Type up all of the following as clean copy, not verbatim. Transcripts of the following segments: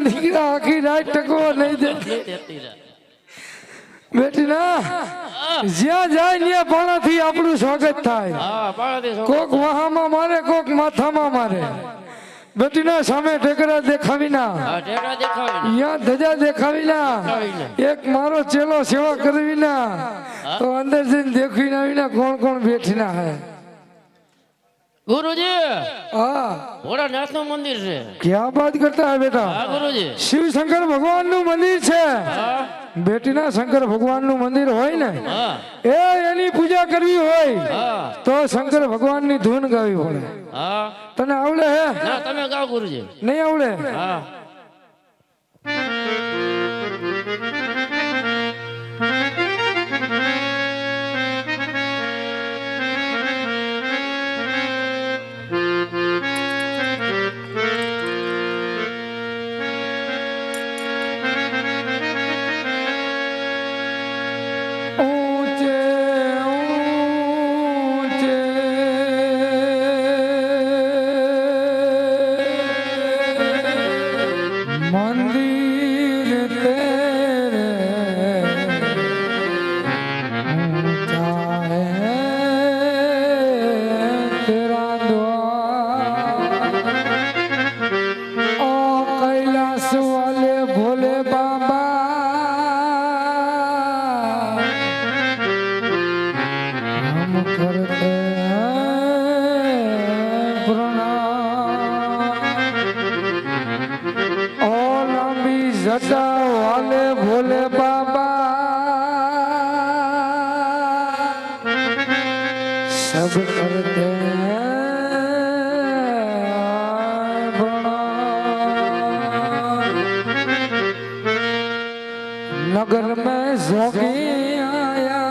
દીકરા આખી રાત ટકવા નહીં દે બેટી ના જ્યાં જાય ત્યાં પાણાથી આપણું સ્વાગત થાય કોક વહામાં મારે કોક માથામાં મારે બેટી ના સામે ટેકરા દેખાવી ના યા ધજા દેખાવી ના એક મારો ચેલો સેવા કરવી ના તો અંદર જઈને દેખી ના વિના કોણ કોણ બેઠી ના હે गुरुजी हाँ बड़ा नाथ नु मंदिर है क्या बात करता है बेटा हाँ गुरुजी शिव शंकर भगवान नु मंदिर है बेटी ना शंकर भगवान नु मंदिर होय ने ए एनी पूजा करवी होय तो शंकर भगवान ની ધૂન ગાવી પડે हाँ તને આવડે હે ना તમે ગાઓ गुरुजी નહીં આવડે हाँ मंदिर तेरे ऊंचा है तेरा द्वार ओ कैलाश वाले भोले बाबा हम करते हैं प्रणाम ओ लंबी जटा वाले भोले बाबा सब करते हैं प्रणाम नगर में जोगी आया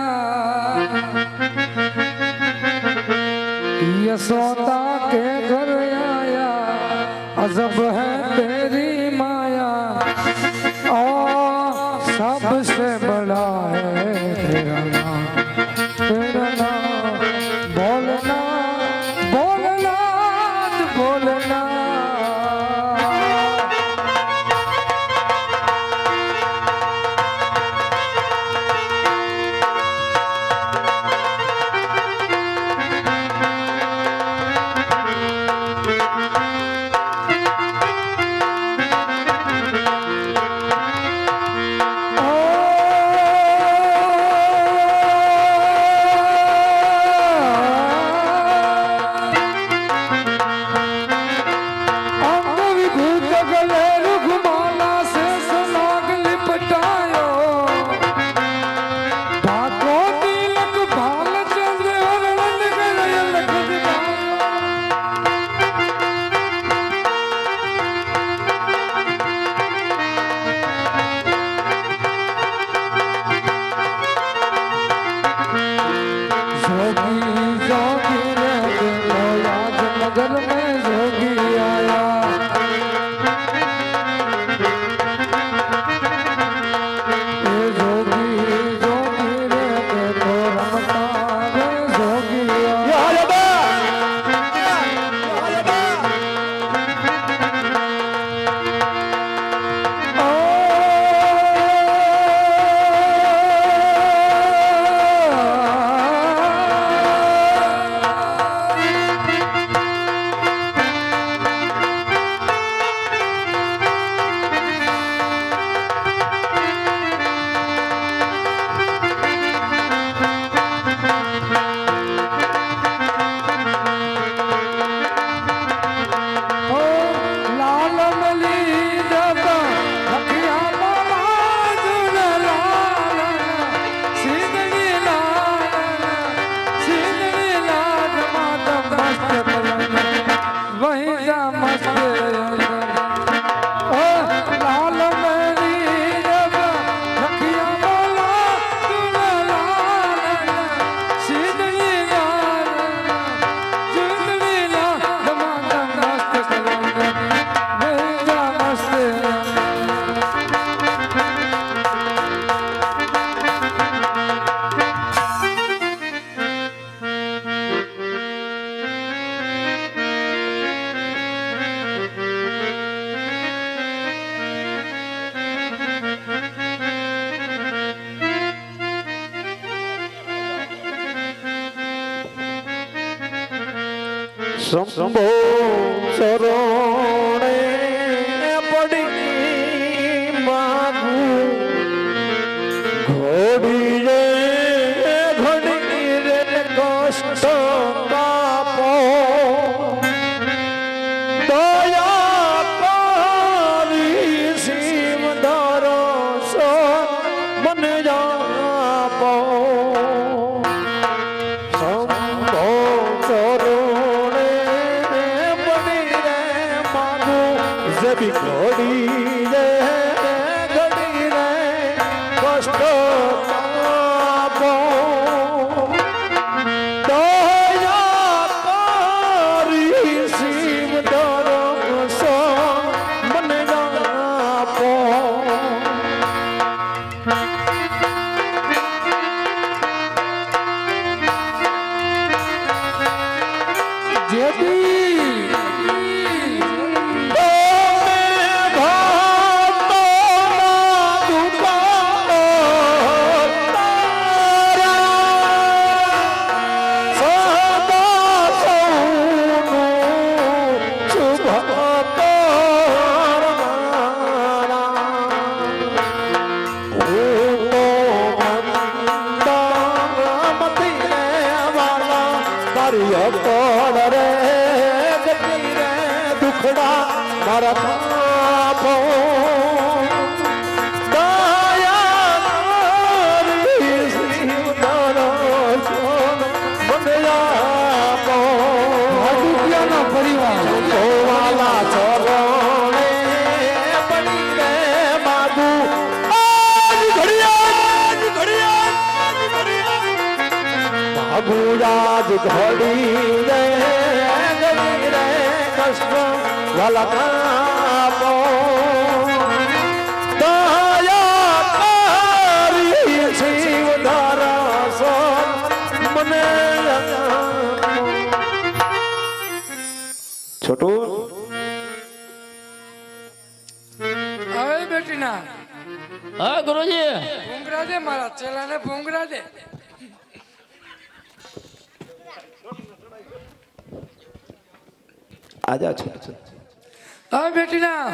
यशोदा के घर आया अजब है तेरी माया ओ सबसे बड़ा है तेरा नाम बोलना बोलना बोलना શંભો ચરણે પડી માગું ઘોડી રે ઘડી રે કષ્ટ કાપો દયા કરી શિવ દરસો મને આપો શંભો ચરણે પડી રે માગું જેવી ઘોડી રે ઘડી રે કષ્ટ કાપો દયા કરી શિવ દરસો મને આપો દુખડા મારા પાપો દયા કરી શિવ દરસો મને આપો દુખિયાના પરિવાર વાલા ચરણે પડી રે માગું આજ ઘડિયા માગું આજ ઘડી રે ઘડી રે કષ્ટ વાલા કાપો દયા કરી શિવ દરસો મને છોટું હવે બેટીના હા ગુરુજી ભૂંગરા દે મારા ચેલાને ભૂંગરા દે આજા છે હવે બેટીના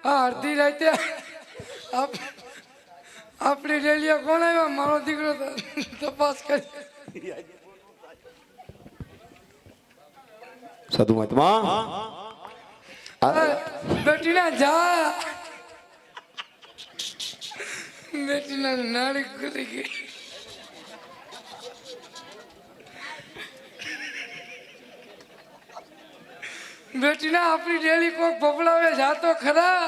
આ અડધી રાતે આપણી રેલિયા કોણ આવ્યા મારો દીકરો તપાસ કરી સાધુ મહાત્મા બેટીના જા બેટીના નાળી ખુલી ગઈ બેટીના આપણી ડેલી કોક બબડાવે જાતો ખરા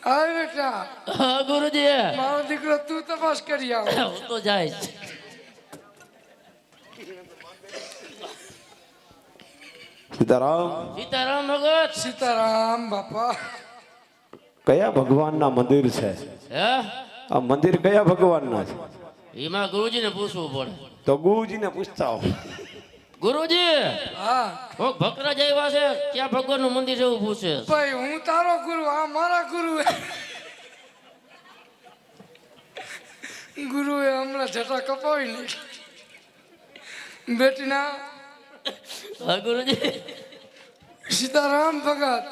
આવે બેટા હા ગુરુજી મારો દીકરો તું તપાસ કરી આવ હું તો જાય સીતારામ સીતારામ ભગત સીતારામ બાપા કયા ભગવાનના મંદિર છે હે આ મંદિર કયા ભગવાનના છે એમાં ગુરુજીને પૂછવું પડે તો ગુરુજીને પૂછતા હો ગુરુજી હા કોક ભક્તરાજ આવ્યા છે ક્યાં ભગવાનનું મંદિર છે એવું પૂછે ભાઈ હું તારો ગુરુ આ મારા ગુરુ ગુરુએ હમણાં જટા કપાવી નહીં બેટીના હા ગુરુજી સીતારામ ભગત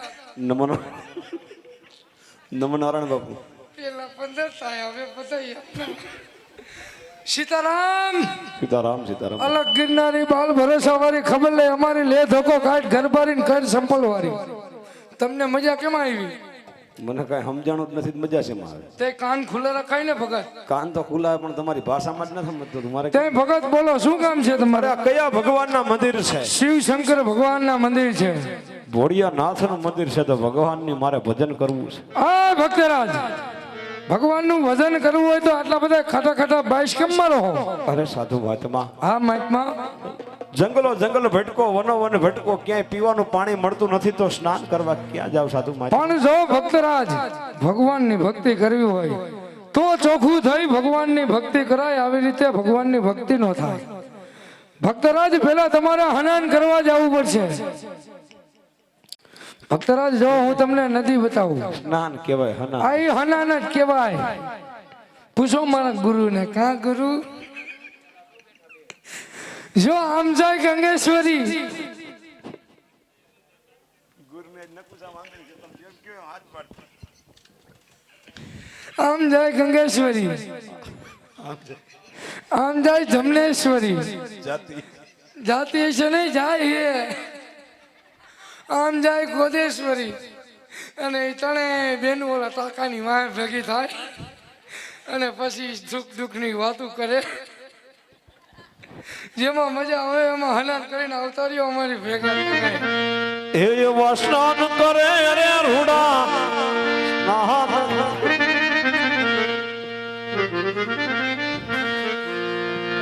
નમન નારાયણ બાપુ પેલા 15 થાય હવે બધાય સીતારામ સીતારામ સીતારામ અલગ ગિરનારી બાલ ભરોસા વાળી ખબર લે અમારી લે ધોકો કાઢ ઘર બારીને કર સંપલ વાળી તમને મજા કેમ આવી મને કઈ સમજાણું જ નથી મજા છે મારે તે કાન ખુલ્લા રખાય ને ભગત કાન તો ખુલ્લા પણ તમારી ભાષામાં જ નથી સમજતો તમારે તે ભગત બોલો શું કામ છે તમારે આ કયા ભગવાનના મંદિર છે શિવ શંકર ભગવાનના મંદિર છે ભોળિયા નાથનું મંદિર છે તો ભગવાનની મારે ભજન કરવું છે આ ભક્તરાજ ભગવાનનું ભજન કરવું હોય તો આટલા બધા ખાટા ખાટા બાઈસ કેમમાં રહો અરે સાધુ મહાત્મા હા મહાત્મા જંગલો જંગલ ભટકો વનો વન ભટકો ક્યાંય પીવાનું પાણી મળતું નથી તો સ્નાન કરવા ક્યાં જાવ સાધુ મહાત્મા પણ જો ભક્તરાજ ભગવાનની ભક્તિ કરવી હોય તો ચોખ્ખું થઈ ભગવાનની ભક્તિ કરાય આવી રીતે ભગવાનની ભક્તિ નો થાય ભક્તરાજ પહેલા તમારે હનાન કરવા જવું પડશે ભક્તરાજ જો હું તમને નદી બતાવું સ્નાન કહેવાય હના આ ઈ હનાન જ કહેવાય પૂછો મારા ગુરુને કાં ગુરુ જો આમ જાય ગંગેશ્વરી આમ જાય ગંગેશ્વરી આમ જાય જમનેશ્વરી જાતિ છે નહીં જાય હે આમ જાય ગોદેશ્વરી અને એ ત્રણે બેન ઓલા તાકાની વાય ભેગી થાય અને પછી સુખ દુઃખની વાતો કરે જેમાં મજા આવે એમાં હનાન કરીને અવતારીઓ અમારી ભેગા કરે એ સ્નાન કરે અરે રૂડા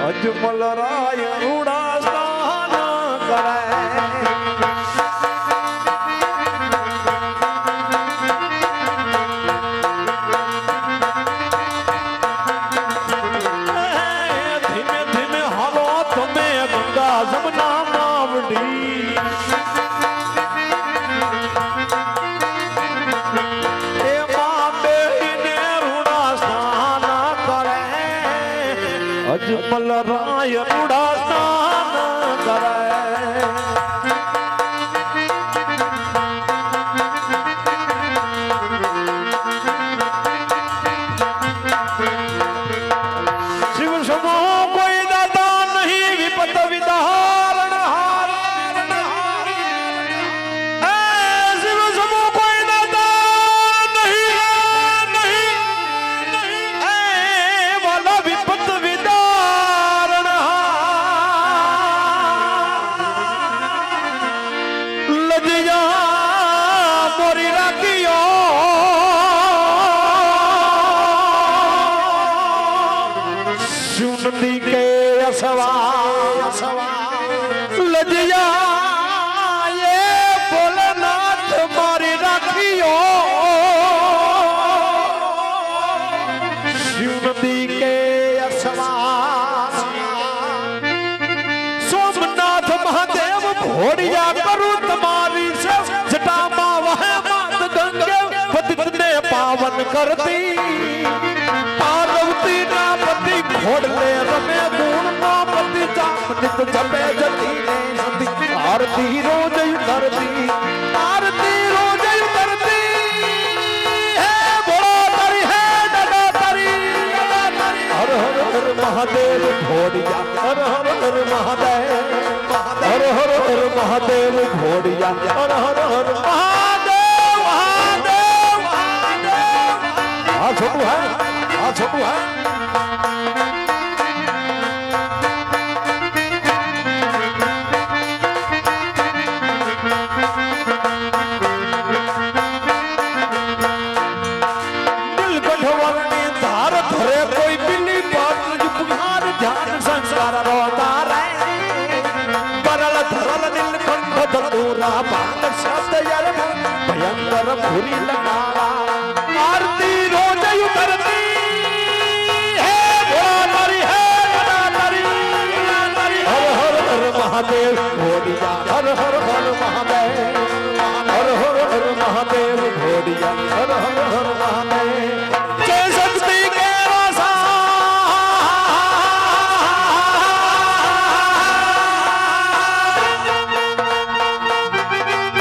અજમલ રાય રૂડા સ્નાન કરે ધીમે ધીમે હાલો તમે ગંગા જમના માવડી અજમલ રાય રૂડા સ્નાન કરે શિવ સમો કોઈ દાતા નહીં વિપત વિદારણ હાર શિવ સમો કોઈ દાતા નહીં વાલા વિપત વિદારણ લજયા મોરી રાખ્યો સુનદી કે અસવા લજયા એ ભોલેનાથ મારી રાખ્યો સુનદી કે અસવા સોમનાથ મહાદેવ ભોળિયા કરું તમારી જટામાં વહે માત ગંગે પતિતને પાવન કરતી પાર્વતી ના પતિ ઘોડલે રમે ગુણ ના પતિ ચામનિત જપે જતી ને સતી આરતી રોજ કરતી આરતી રોજ કરતી હે ભોળો તારી હે દાદા તારી હર હર હર મહાદેવ ઘોડિયા હર હર હર મહાદેવ હર હર હર મહાદેવ ઘોડિયા હર હર હર મહાદેવ મહાદેવ આ છોટું હે આ છોટું હે દિલ ગઢવાની ધાર ધરે કોઈ બિલી પાત્ર જુપહાર ધ્યાન સંસ્કાર રોતા રે પરળ ધરલ નીલકંઠ ધતુરા ભાંગ શબ્દ યર ભયંકર ભૂરી લગાવા આરતી રોજ કરતી હે ભોળારી હે દાતારી હર હર હર મહાદેવ ઘોડિયા હર હર હર મહાદેવ હર હર હર મહાદેવ ઘોડિયા હર હર હર મહાદેવ જય શક્તિ કે રસા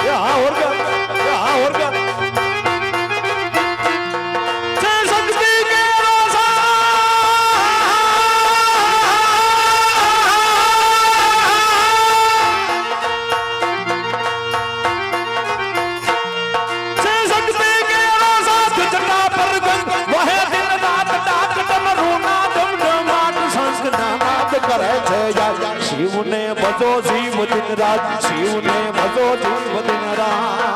યા ઓરગા જય શક્તિ કે રસા જય શક્તિ કે રસા જટા પર ગંગ વહે દિન રાત ડાક ડમરૂ ના ધમધમાટ સંસ્કૃત નાદ કરે છે યા શિવને ભજો જીવ દિન રાત શિવને ભજો જીવ દિન રાત